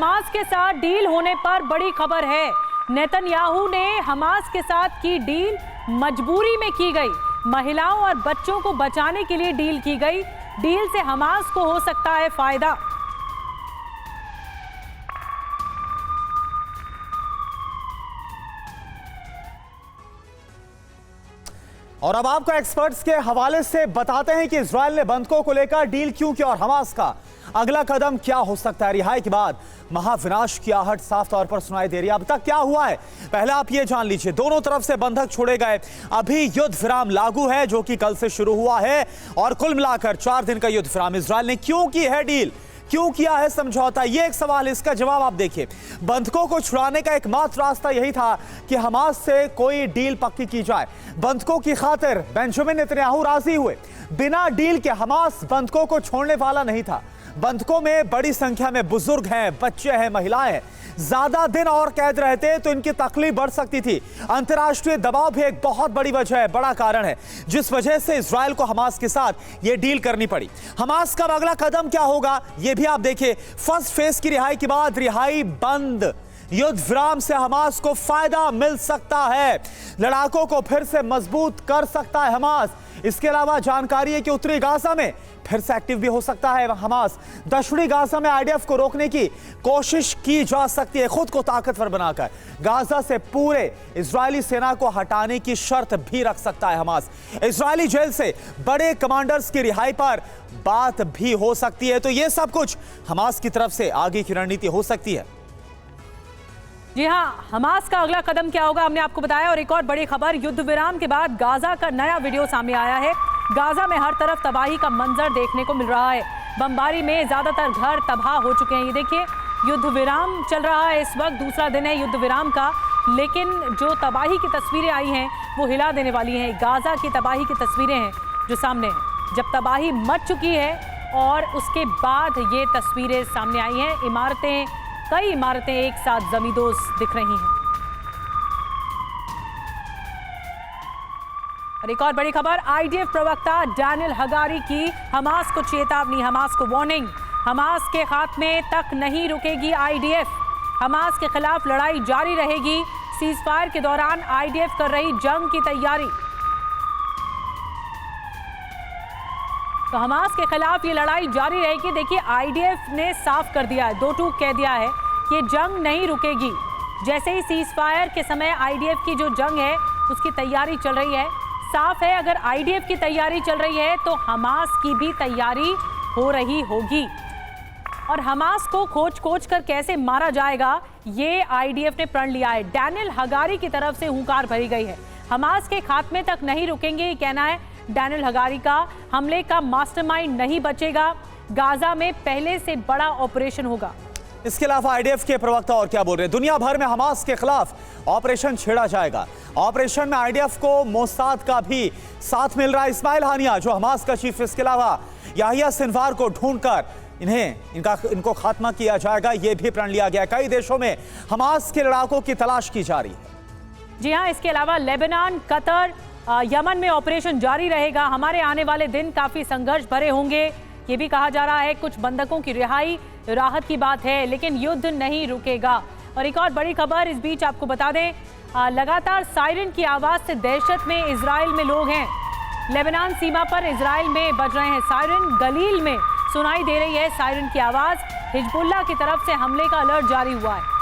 Hamas के साथ deal होने पर बड़ी खबर है। नेतन्याहू ने हमास के साथ की डील मजबूरी में की गई। महिलाओं और बच्चों को बचाने के लिए डील की गई। डील से हमास को हो सकता है फायदा। और अब आपको एक्सपर्ट्स के हवाले से बताते हैं कि इजराइल ने बंधकों को लेकर डील क्यों की और हमास का अगला कदम क्या हो सकता है। रिहाई के बाद महाविनाश की आहट साफ तौर पर सुनाई दे रही है। अब तक क्या हुआ है, पहले आप ये जान लीजिए। दोनों तरफ से बंधक छोड़े गए। अभी युद्ध विराम लागू है, जो कि कल से शुरू हुआ है, और कुल मिलाकर 4 दिन का युद्ध विराम। इजराइल ने क्यों की है डील, क्यों किया है समझौता, ये एक सवाल। इसका जवाब आप देखिए। बंधकों को छुड़ाने का एकमात्र रास्ता यही था कि हमास से कोई डील पक्की की जाए। बंधकों की खातिर बेंजामिन नेतन्याहू राजी हुए। बिना डील के हमास बंधकों को छोड़ने वाला नहीं था। बंधकों में बड़ी संख्या में बुजुर्ग हैं, बच्चे हैं, महिलाएं हैं। ज्यादा दिन और कैद रहते तो इनकी तकलीफ बढ़ सकती थी। अंतर्राष्ट्रीय दबाव भी एक बहुत बड़ी वजह है, बड़ा कारण है, जिस वजह से इजराइल को हमास के साथ ये डील करनी पड़ी। हमास का अगला कदम क्या होगा, ये भी आप देखिए। फर्स्ट फेज की रिहाई के बाद रिहाई बंद, युद्ध विराम से हमास को फायदा मिल सकता है। लड़ाकों को फिर से मजबूत कर सकता है हमास। इसके अलावा जानकारी है कि उत्तरी गाजा में फिर से एक्टिव भी हो सकता है हमास। दक्षिणी गाजा में आईडीएफ को रोकने की कोशिश की जा सकती है, खुद को ताकतवर बनाकर। गाजा से पूरे इजरायली सेना को हटाने की शर्त भी रख सकता है हमास। इजरायली जेल से बड़े कमांडर्स की रिहाई पर बात भी हो सकती है। तो यह सब कुछ हमास की तरफ से आगे की रणनीति हो सकती है। जी हाँ, हमास का अगला कदम क्या होगा हमने आपको बताया। और एक और बड़ी खबर, युद्ध विराम के बाद गाजा का नया वीडियो सामने आया है। गाजा में हर तरफ तबाही का मंजर देखने को मिल रहा है। बमबारी में ज्यादातर घर तबाह हो चुके हैं। ये देखिए, युद्ध विराम चल रहा है इस वक्त, दूसरा दिन है युद्ध विराम का, लेकिन जो तबाही की तस्वीरें आई हैं वो हिला देने वाली हैं। गाजा की तबाही की तस्वीरें हैं जो सामने हैं, जब तबाही मच चुकी है और उसके बाद ये तस्वीरें सामने आई हैं। इमारतें, कई इमारतें एक साथ जमींदोज दिख रही हैं। और एक और बड़ी खबर, आईडीएफ प्रवक्ता डैनियल हगारी की हमास को चेतावनी, हमास को वार्निंग। हमास के खात्मे तक नहीं रुकेगी आईडीएफ। हमास के खिलाफ लड़ाई जारी रहेगी। सीजफायर के दौरान आईडीएफ कर रही जंग की तैयारी। तो हमास के खिलाफ ये लड़ाई जारी रहेगी। देखिए, आईडीएफ ने साफ कर दिया है, दो टूक कह दिया है कि जंग नहीं रुकेगी। जैसे ही सीजफायर के समय आईडीएफ की जो जंग है उसकी तैयारी चल रही है। साफ है, अगर आईडीएफ की तैयारी चल रही है तो हमास की भी तैयारी हो रही होगी। और हमास को खोज कर कैसे मारा जाएगा, ये आईडीएफ ने प्रण लिया है। डैनियल हगारी की तरफ से हुंकार भरी गई है। हमास के खात्मे तक नहीं रुकेंगे, ये कहना है डैनियल हगारी का। हमले का मास्टरमाइंड नहीं बचेगा। गाजा में पहले से बड़ा ऑपरेशन होगा। इसके अलावा आईडीएफ के प्रवक्ता और क्या बोल रहे हैं, दुनिया भर में हमास के खिलाफ ऑपरेशन छेड़ा जाएगा। ऑपरेशन में आईडीएफ को मोसाद का भी साथ मिल रहा है। इस्माइल हानिया जो हमास का चीफ, इसके अलावा याहिया सिनवार को ढूंढकर इनको खात्मा किया जाएगा, यह भी प्रण लिया गया। कई देशों में हमास के लड़ाकों की तलाश की जा रही है। जी हाँ, इसके अलावा लेबनान, कतर, यमन में ऑपरेशन जारी रहेगा। हमारे आने वाले दिन काफी संघर्ष भरे होंगे, ये भी कहा जा रहा है। कुछ बंधकों की रिहाई राहत की बात है, लेकिन युद्ध नहीं रुकेगा। और एक और बड़ी खबर इस बीच आपको बता दें, लगातार सायरन की आवाज से दहशत में इजराइल में लोग हैं। लेबनान सीमा पर इजराइल में बज रहे हैं सायरन। गलील में सुनाई दे रही है सायरन की आवाज। हिजबुल्लाह की तरफ से हमले का अलर्ट जारी हुआ है।